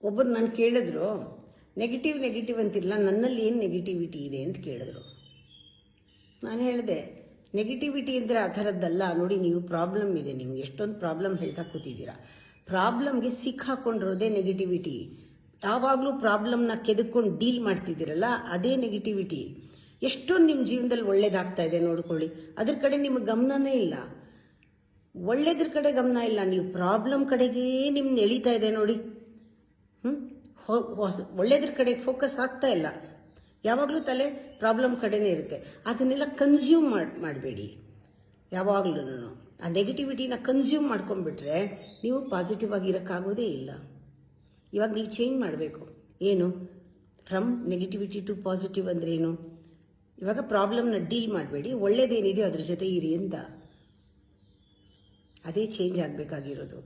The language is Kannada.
ಒಬ್ಬರು ನಾನು ಕೇಳಿದ್ರು, ನೆಗೆಟಿವ್ ಅಂತಿಲ್ಲ, ನನ್ನಲ್ಲಿ ಏನು ನೆಗೆಟಿವಿಟಿ ಇದೆ ಅಂತ ಕೇಳಿದ್ರು. ನಾನು ಹೇಳಿದೆ, ನೆಗೆಟಿವಿಟಿ ಅಂದರೆ ಆ ಥರದ್ದಲ್ಲ ನೋಡಿ, ನೀವು ಪ್ರಾಬ್ಲಮ್ ಇದೆ, ನಿಮ್ಗೆ ಎಷ್ಟೊಂದು ಪ್ರಾಬ್ಲಮ್ ಹೇಳ್ತಾ ಕೂತಿದ್ದೀರಾ. ಪ್ರಾಬ್ಲಮ್ಗೆ ಸಿಕ್ಕಾಕೊಂಡಿರೋದೇ ನೆಗೆಟಿವಿಟಿ. ಯಾವಾಗಲೂ ಪ್ರಾಬ್ಲಮ್ನ ಕೆದಕೊಂಡು ಡೀಲ್ ಮಾಡ್ತಿದ್ದೀರಲ್ಲ, ಅದೇ ನೆಗೆಟಿವಿಟಿ. ಎಷ್ಟೊಂದು ನಿಮ್ಮ ಜೀವನದಲ್ಲಿ ಒಳ್ಳೇದಾಗ್ತಾ ಇದೆ ನೋಡ್ಕೊಳ್ಳಿ, ಅದ್ರ ಕಡೆ ನಿಮಗೆ ಗಮನನೇ ಇಲ್ಲ. ಒಳ್ಳೇದ್ರ ಕಡೆ ಗಮನ ಇಲ್ಲ, ನೀವು ಪ್ರಾಬ್ಲಮ್ ಕಡೆಗೇ ನಿಮ್ಗೆ ಎಳೀತಾ ಇದೆ ನೋಡಿ. ಒಳ್ಳೇದ್ರ ಕಡೆ ಫೋಕಸ್ ಆಗ್ತಾ ಇಲ್ಲ. ಯಾವಾಗಲೂ ತಲೆ ಪ್ರಾಬ್ಲಮ್ ಕಡೆನೇ ಇರುತ್ತೆ. ಅದನ್ನೆಲ್ಲ ಕನ್ಸ್ಯೂಮ್ ಮಾಡಬೇಡಿ. ಯಾವಾಗಲೂ ಆ ನೆಗೆಟಿವಿಟಿನ ಕನ್ಸ್ಯೂಮ್ ಮಾಡ್ಕೊಂಡ್ಬಿಟ್ರೆ ನೀವು ಪಾಸಿಟಿವ್ ಆಗಿರೋಕ್ಕಾಗೋದೇ ಇಲ್ಲ. ಇವಾಗ ನೀವು ಚೇಂಜ್ ಮಾಡಬೇಕು. ಏನು? ಫ್ರಮ್ ನೆಗೆಟಿವಿಟಿ ಟು ಪಾಸಿಟಿವ್ ಅಂದರೆ ಏನು? ಇವಾಗ ಪ್ರಾಬ್ಲಮ್ನ ಡೀಲ್ ಮಾಡಬೇಡಿ, ಒಳ್ಳೇದೇನಿದೆ ಅದ್ರ ಜೊತೆ ಇರಿ ಅಂತ. ಅದೇ ಚೇಂಜ್ ಆಗಬೇಕಾಗಿರೋದು.